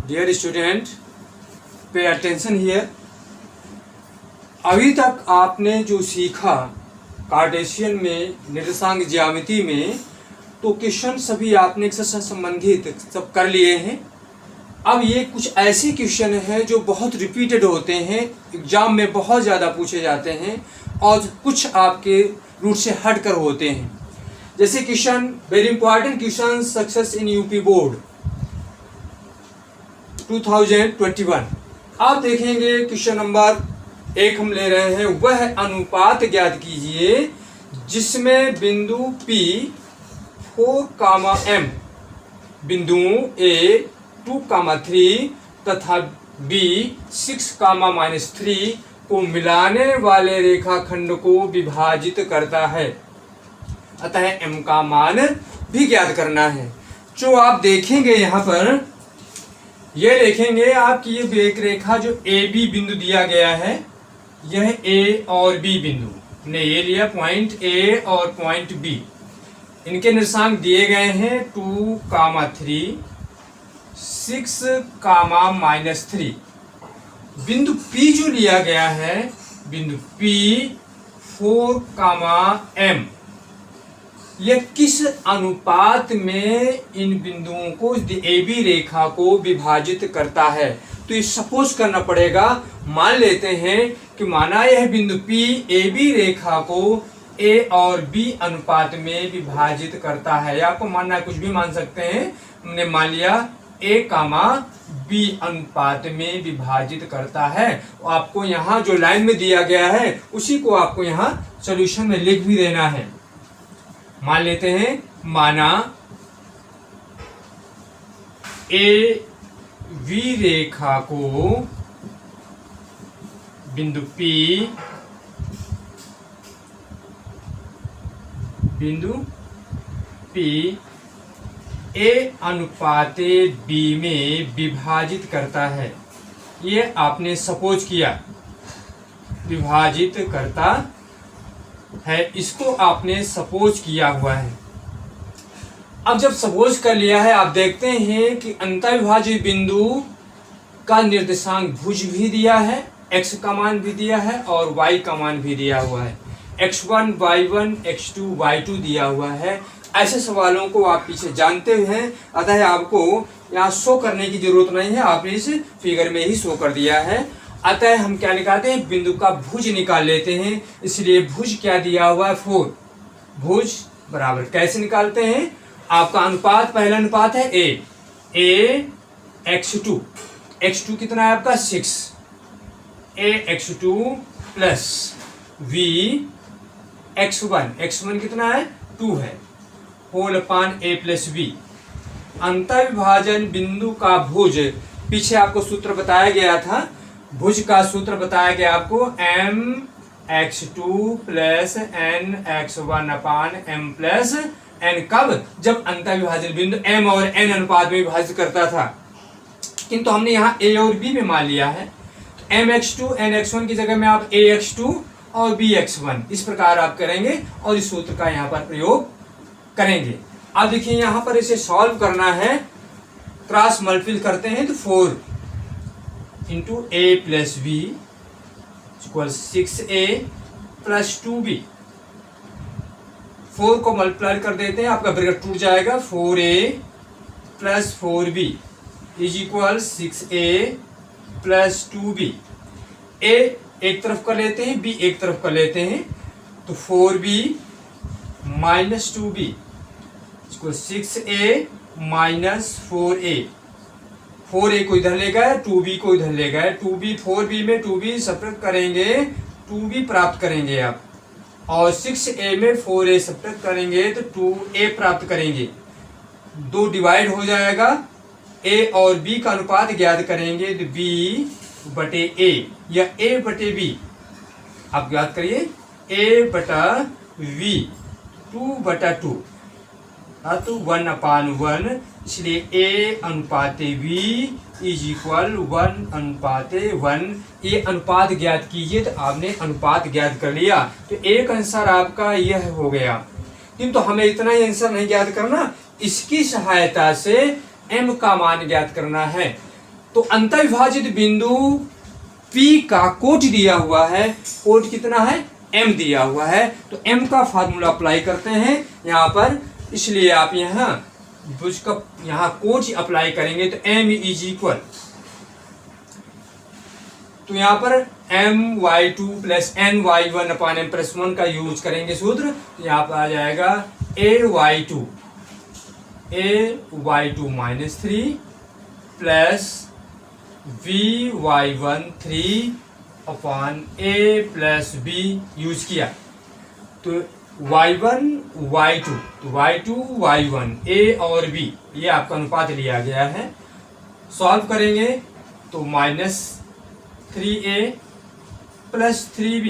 Dear student, pay attention here. अभी तक आपने जो सीखा कार्टेशियन में निर्देशांक ज्यामिति में, तो क्वेश्चन सभी आपने एक से संबंधित सब कर लिए हैं। अब ये कुछ ऐसे क्वेश्चन हैं जो बहुत रिपीटेड होते हैं, एग्जाम में बहुत ज़्यादा पूछे जाते हैं और कुछ आपके रूट से हट कर होते हैं। जैसे question, very important question, success in UP board 2021। आप देखेंगे क्वेश्चन नंबर 1 हम ले रहे हैं, वह अनुपात ज्ञात कीजिए जिसमें बिंदु P 4, M बिंदुओं A 2, 3 तथा B 6, -3 को मिलाने वाले रेखाखंड को विभाजित करता है। अतः M का मान भी ज्ञात करना है। जो आप देखेंगे यहाँ पर, ये देखेंगे आपकी ये एक रेखा जो AB बिंदु दिया गया है, यह A और B बिंदु ने ये लिया, पॉइंट A और पॉइंट B। इनके निर्देशांक दिए गए हैं 2, 3, 6, -3। बिंदु P जो लिया गया है, बिंदु P 4, M, यह किस अनुपात में इन बिंदुओं को, AB रेखा को विभाजित करता है। तो ये सपोज करना पड़ेगा। मान लेते हैं कि माना यह बिंदु P AB रेखा को A और B अनुपात में विभाजित करता है, या आपको मानना है, कुछ भी मान सकते हैं। हमने मान लिया A, B अनुपात में विभाजित करता है। आपको यहाँ जो लाइन में दिया गया है उसी को आपको यहाँ सॉल्यूशन में लिख भी देना है। मान लेते हैं, माना AB रेखा को बिंदु P A अनुपाते B में विभाजित करता है। ये आपने सपोज किया, विभाजित करता है, इसको आपने सपोज किया हुआ है। अब जब सपोज कर लिया है, आप देखते हैं कि अंतःविभाज्य बिंदु का निर्देशांक भुज भी दिया है, x का मान भी दिया है और y का मान भी दिया हुआ है। x1 y1, x2 y2 दिया हुआ है। ऐसे सवालों को आप पीछे जानते हैं, अतः आपको यहाँ शो करने की जरूरत नहीं है, आपने इस फिगर में ही शो कर दिया है। अतः हम क्या निकालते हैं, बिंदु का भुज निकाल लेते हैं। इसलिए भुज क्या दिया हुआ है, 4। भुज बराबर कैसे निकालते हैं, आपका अनुपात, पहला अनुपात है A x2, x2 कितना है आपका 6, A x2 plus V x1 कितना है 2 है, whole upon A plus B। अंतःविभाजन बिंदु का भुज, पीछे आपको सूत्र बताया गया था, भुज का सूत्र बताया गया आपको, mx2 प्लस nx1 अपान m प्लस n। कब, जब अंतःविभाजन बिंदु m और n अनुपात में विभाजित करता था, किंतु हमने यहाँ a और b में मान लिया है। तो mx2 nx1 की जगह में आप ax2 और bx1 इस प्रकार आप करेंगे और इस सूत्र का यहाँ पर प्रयोग करेंगे। अब देखिए यहाँ पर इसे सॉल्व करना है, क्रॉस मल्टीपल करते हैं तो 4 into A plus B equal 6A plus 2B। 4 को मल्टीप्लाई कर देते हैं, आपका ब्रैकेट टूट जाएगा, 4A plus 4B is equal 6A plus 2B। A एक तरफ कर लेते हैं, B एक तरफ कर लेते हैं, तो 4B माइनस 2B इसको 6A माइनस 4A। 4A को इधर ले गए, 2B को इधर ले गए, 2B 4B में 2B सब्ट्रैक्ट करेंगे, 2B प्राप्त करेंगे आप, और 6A में 4A सब्ट्रैक्ट करेंगे तो 2A प्राप्त करेंगे। 2 डिवाइड हो जाएगा, A और B का अनुपात ज्ञात करेंगे तो B बटे A या A बटे B, आप ज्ञात करिए, A बटा V 2/2, तो 1/1, इसलिए A अनुपाते V इज इक्वल 1/1। ये अनुपात ज्ञात कीजिए, तो आपने अनुपात ज्ञात कर लिया, तो एक आंसर आपका यह हो गया। किंतु हमें इतना ही आंसर नहीं ज्ञात करना, इसकी सहायता से m का मान ज्ञात करना है। तो अंतःविभाजित बिंदु P का कोट दिया हुआ है, कोट कितना है m दिया हुआ है, तो m का फार्मूला अप्लाई करते हैं यहाँ पर, इसलिए आप यहाँ भुज का यहाँ कोट अप्लाई करेंगे तो m इज इक्वल, तो यहाँ पर my2 प्लस ny1 अपान m प्लस 1 का यूज करेंगे सूत्र, तो यहाँ पर आ जाएगा ay2 minus 3 plus vy1 3 upon a plus b use किया, तो y1 y2, तो y2 y1 a और b ये आपका अनुपात लिया गया है। सॉल्व करेंगे तो minus 3a plus 3b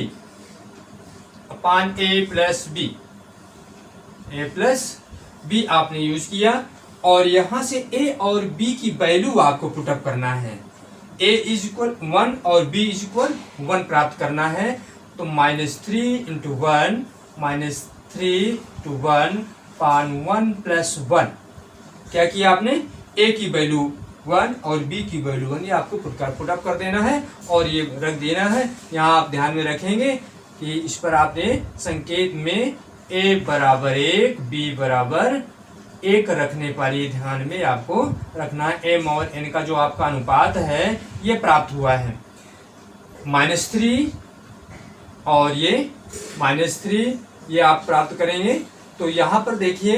upon a plus b आपने यूज किया, और यहां से a और b की वैल्यू आपको पुटअप करना है। a इज इक्वल 1 और b इज इक्वल 1 प्राप्त करना है, तो माइनस 3 इंटू 1 माइनस 3 टू 1 पान 1 प्लस 1, क्या किया आपने a की वैल्यू 1 और b की वैल्यू 1, ये आपको पुटअप कर देना है और ये रख देना है। यहाँ आप ध्यान में रखेंगे कि इस पर आपने संकेत में a बराबर 1 b बराबर 1 रखने पर ये ध्यान में आपको रखना है। m और n का जो आपका अनुपात है ये प्राप्त हुआ है, माइनस 3 और ये माइनस 3 ये आप प्राप्त करेंगे। तो यहाँ पर देखिए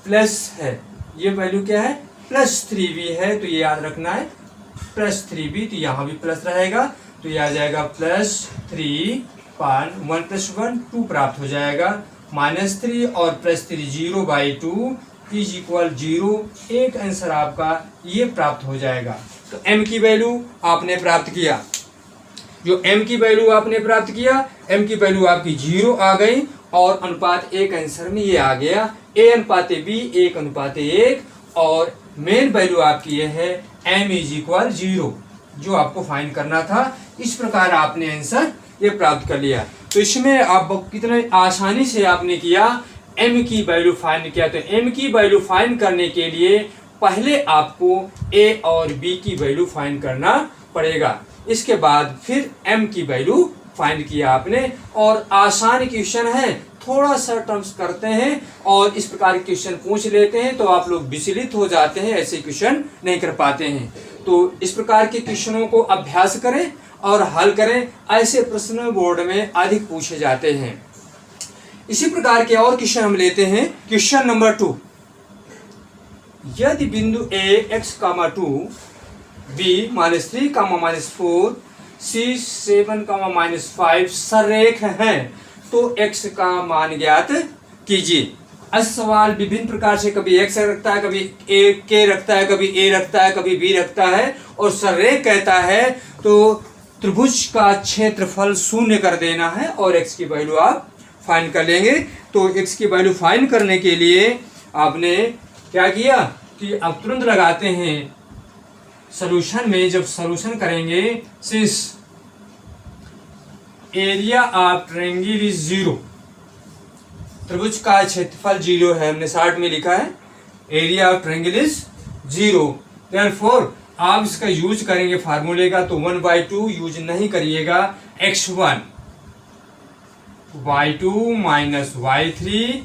प्लस है, ये वैल्यू क्या है प्लस 3b है, तो ये याद रखना है प्लस 3b, तो यहाँ भी प्लस रहेगा, तो ये आ जाएगा प्लस 3 पान 1 प्लस 1 2 प्राप्त हो जाएगा, माइनस 3 और प्लस 3 0/2 इज इक्वल 0, एक आंसर आपका ये प्राप्त हो जाएगा। तो m की वैल्यू आपने प्राप्त किया, जो m की वैल्यू आपने प्राप्त किया, m की वैल्यू आपकी 0 आ गई और अनुपात 1 आंसर में ये आ गया, a अनुपात b 1 अनुपात 1, और मेन वैल्यू आपकी ये है m इज इक्वल 0, जो आपको फाइंड करना था। इस प्रकार आपने आंसर ये प्राप्त कर लिया। तो इसमें आप कितने आसानी से आपने किया, m की वैल्यू फाइंड किया। तो m की वैल्यू फाइंड करने के लिए पहले आपको a और b की वैल्यू फाइंड करना पड़ेगा, इसके बाद फिर m की वैल्यू फाइंड किया आपने। और आसान क्वेश्चन है, थोड़ा सा टर्म्स करते हैं और इस प्रकार के क्वेश्चन पूछ लेते हैं तो आप लोग विचलित हो जाते हैं, ऐसे क्वेश्चन नहीं कर पाते हैं। तो इस प्रकार के क्वेश्चनों को अभ्यास करें और हल करें, ऐसे प्रश्न बोर्ड में अधिक पूछे जाते हैं। इसी प्रकार के और क्वेश्चन हम लेते हैं। क्वेश्चन नंबर 2, यदि बिंदु a x, 2 b -3, -4 c 7, -5 सरेख हैं तो x का मान ज्ञात कीजिए। आज सवाल विभिन्न प्रकार से, कभी x रखता है, कभी k रखता है, कभी a रखता है, कभी b रखता है, और सरेख कहता है तो त्रिभुज का क्षेत्रफल 0 कर देना है और x की वैल्यू आप फाइंड कर लेंगे। तो x की वैल्यू फाइंड करने के लिए आपने क्या किया कि अब तुरंत लगाते हैं सॉल्यूशन में। जब सॉल्यूशन करेंगे, since area of triangle is 0, त्रिभुज का क्षेत्रफल 0 है, हमने शॉर्ट में लिखा है area of triangle is 0, therefore आप इसका यूज करेंगे फार्मूले का, तो 1/2 यूज नहीं करिएगा, x1 y2 minus y3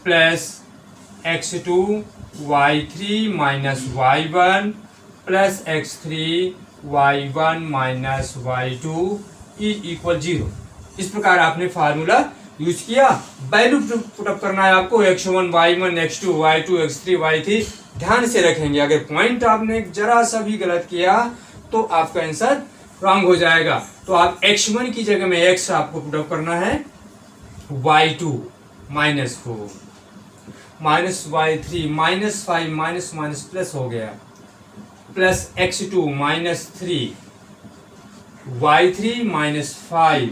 plus x2 y3 minus y1 plus x3 y1 minus y2 is equal 0। इस प्रकार आपने फार्मूला यूज किया। वैल्यू पुटअप करना है आपको, x1 y1 x2 y2 x3 y3। ध्यान से रखेंगे, अगर पॉइंट आपने जरा सा भी गलत किया तो आपका आंसर रॉन्ग हो जाएगा। तो आप x1 की जगह में x आपको पुटअप करना है, y2 -4 minus y3 -5 minus minus plus हो गया, plus x2 -3 y3 -5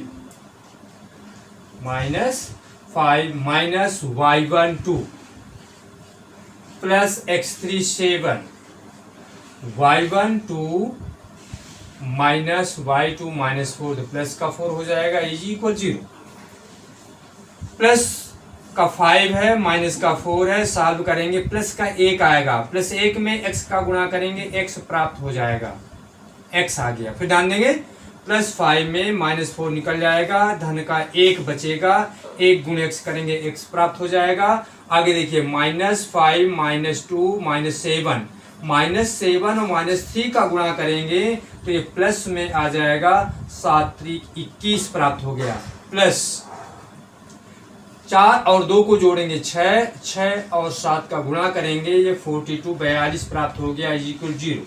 minus y1 2 plus x3 7 y1 2 minus y2 -4, तो प्लस का 4 हो जाएगा इज इक्वल 0, प्लस का 5 है माइनस का 4 है, सॉल्व करेंगे प्लस का 1 आएगा, प्लस 1 में x का गुणा करेंगे x प्राप्त हो जाएगा, x आ गया। फिर ध्यान देंगे +5 में -4 निकल जाएगा, धन का 1 बचेगा, 1 गुणे x करेंगे x प्राप्त हो जाएगा। आगे देखिए -5 -2 -7, -7 और -3 का गुणा करेंगे तो ये प्लस में आ जाएगा, 7 3 21 प्राप्त हो गया। प्लस 4 और 2 को जोड़ेंगे 6, 6 और 7 का गुणा करेंगे ये 42 42 प्राप्त हो गया इक्वल 0।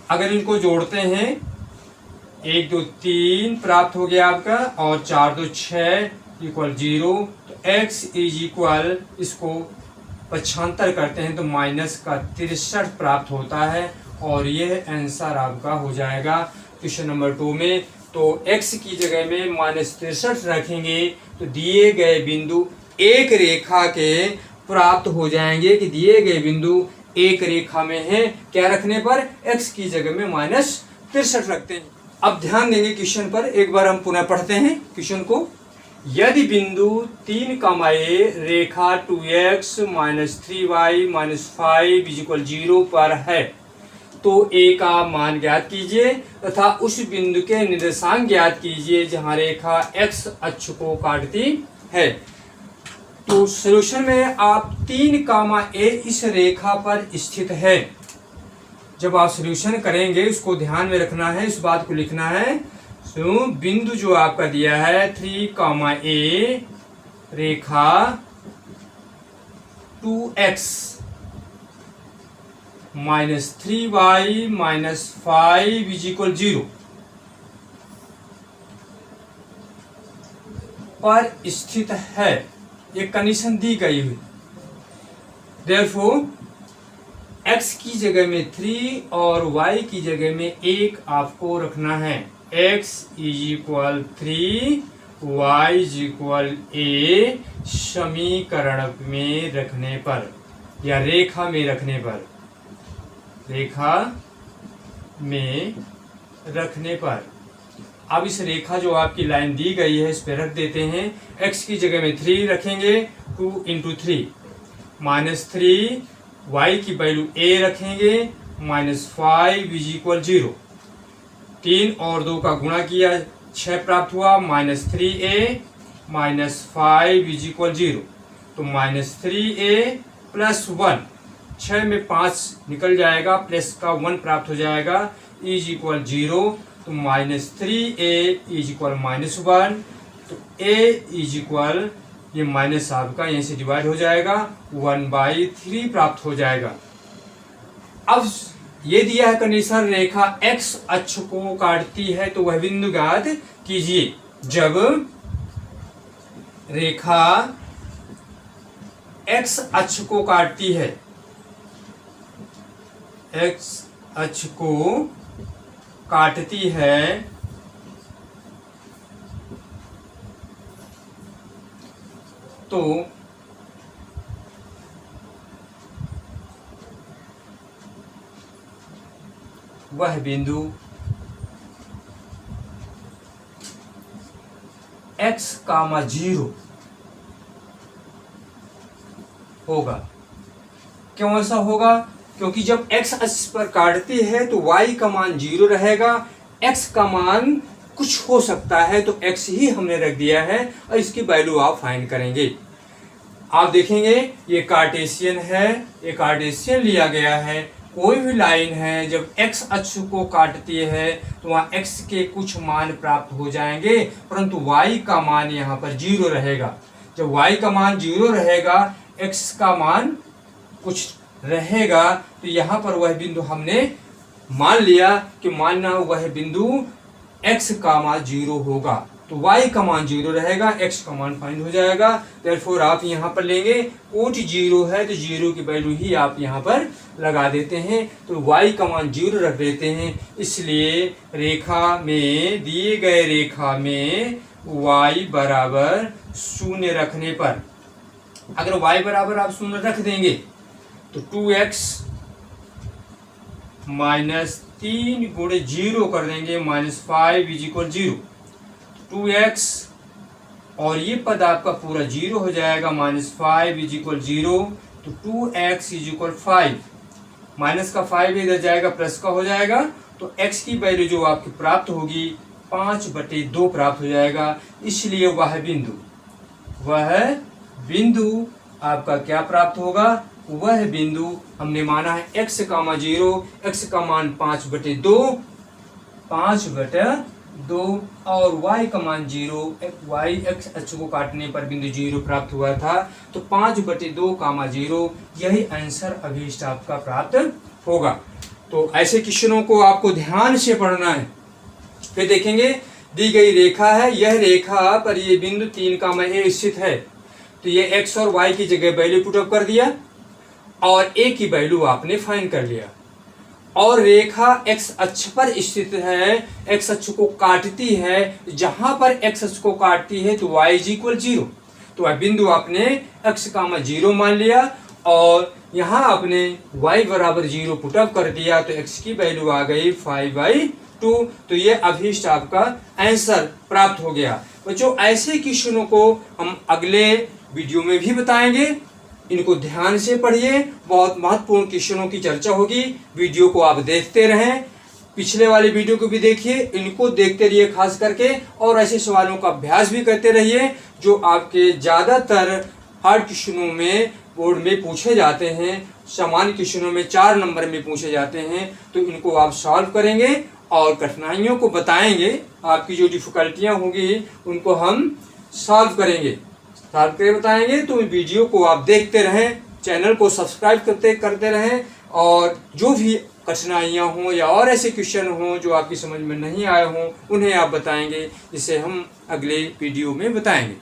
अगर इनको जोड़ते हैं 1 2 3 प्राप्त हो गया आपका, और 4 2 6 इक्वल 0। तो x इज इक्वल, इसको पक्षांतर करते हैं तो -63 प्राप्त होता है, और यह आंसर आपका हो जाएगा क्वेश्चन नंबर 2 में। तो x की जगह में -63 रखेंगे तो दिए गए बिंदु एक रेखा के प्राप्त हो जाएंगे कि दिए गए बिंदु एक रेखा में है, क्या रखने पर, x की जगह में -63 रखते हैं। अब ध्यान देंगे क्वेश्चन पर, एक बार हम पुनः पढ़ते हैं क्वेश्चन को। यदि बिंदु 3, रेखा 2x - 3y - 5 = 0 पर है तो a का मान ज्ञात कीजिए तथा उस बिंदु के निर्देशांक ज्ञात कीजिए जहां रेखा x अक्ष को काटती है। तो सॉल्यूशन में आप 3, इस रेखा पर स्थित है। जब आप सॉल्यूशन करेंगे उसको ध्यान में रखना है, इस बात को लिखना है। तो बिंदु जो आपका दिया है 3, रेखा 2x - 3y - 5 = 0 पर स्थित है, ये कंडीशन दी गई हुई। देयरफॉर x की जगह में 3 और y की जगह में 1 आपको रखना है। x = 3 y = a समीकरण में रखने पर या रेखा में रखने पर, रेखा में रखने पर अब इस रेखा जो आपकी लाइन दी गई है इस पे रख देते हैं। x की जगह में 3 रखेंगे, 2 × 3 -3, y की वैल्यू a रखेंगे, -5 = 0। 3 और 2 का गुणा किया 6 प्राप्त हुआ, -3a -5 = 0। तो -3a + 1, 6 में 5 निकल जाएगा, प्लस का 1 प्राप्त हो जाएगा, = 0। तो -3a = -1। तो a ये माइनस आपका यहीं से डिवाइड हो जाएगा, 1/3 प्राप्त हो जाएगा। अब ये दिया है कंडीशन, रेखा x अक्ष को काटती है तो वह बिंदु ज्ञात कीजिए जब रेखा x अक्ष को काटती है, x अक्ष को काटती है तो वह बिंदु x, 0 होगा। क्यों ऐसा होगा? क्योंकि जब x अक्ष पर काटती है तो y का मान 0 रहेगा, x का मान कुछ हो सकता है तो x ही हमने रख दिया है और इसकी वैल्यू आप फाइंड करेंगे। आप देखेंगे ये कार्टेशियन है, ये कार्टेशियन लिया गया है। कोई भी लाइन है जब x अक्ष को काटती है तो वहाँ x के कुछ मान प्राप्त हो जाएंगे, परंतु y का मान यहाँ पर 0 रहेगा। जब y का मान 0 रहेगा, x का मान कुछ रहेगा, तो यहाँ पर वह बिंदु हमने मान लिया कि मानना वह बिंदु x का मान 0 होगा, तो y का मान 0 रहेगा, x का मान फाइंड हो जाएगा। देयरफॉर आप यहाँ पर लेंगे कोट 0 है तो 0 की वैल्यू ही आप यहाँ पर लगा देते हैं, तो y का मान 0 रख देते हैं। इसलिए रेखा में, दिए गए रेखा में y बराबर 0 रखने पर, अगर y बराबर आप 0 रख देंगे तो 2x -3 गुणे 0 कर देंगे, -5 = 0। 2x और ये पद आपका पूरा 0 हो जाएगा, -5 = 0। तो 2x = 5। माइनस का 5 इधर जाएगा, प्लस का हो जाएगा, तो x की वैल्यू जो आपकी प्राप्त होगी 5/2 प्राप्त हो जाएगा। इसलिए वह बिंदु आपका क्या प्राप्त होगा, वह बिंदु हमने माना है x, 0, x का मान 5/2 और y का मान 0, y x अक्ष को काटने पर बिंदु 0 प्राप्त हुआ था, तो 5/2, 0 यही आंसर अभीष्ट आपका प्राप्त होगा। तो ऐसे क्वेश्चनों को आपको ध्यान से पढ़ना है। फिर देखेंगे दी गई रेखा है, यह रेखा पर ये बिंदु 3, A स्थित है, तो ये x और y की जगह वैल्यू पुटअप कर दिया और a की वैल्यू आपने फाइंड कर लिया। और रेखा x अक्ष पर स्थित है, x अक्ष को काटती है, जहां पर x अक्ष को काटती है तो y = 0, तो वह बिंदु आपने x, 0 मान लिया और यहाँ आपने y = 0 पुटअप कर दिया, तो x की वैल्यू आ गई 5/2, तो ये अभीष्ट आपका आंसर प्राप्त हो गया। बच्चों ऐसे क्वेश्चनों को हम अगले वीडियो में भी बताएंगे, इनको ध्यान से पढ़िए, बहुत महत्वपूर्ण क्वेश्चनों की चर्चा होगी। वीडियो को आप देखते रहें, पिछले वाले वीडियो को भी देखिए, इनको देखते रहिए खास करके, और ऐसे सवालों का अभ्यास भी करते रहिए जो आपके ज़्यादातर हार्ड क्वेश्चनों में बोर्ड में पूछे जाते हैं, सामान्य क्वेश्चनों में 4 नंबर में पूछे जाते हैं, तो इनको आप सॉल्व करेंगे और कठिनाइयों को बताएंगे, आपकी जो डिफिकल्टियाँ होंगी उनको हम सॉल्व करेंगे, बताएंगे। तो वीडियो को आप देखते रहें, चैनल को सब्सक्राइब करते रहें, और जो भी कठिनाइयाँ हों या और ऐसे क्वेश्चन हों जो आपकी समझ में नहीं आए हों उन्हें आप बताएंगे, जिसे हम अगले वीडियो में बताएंगे।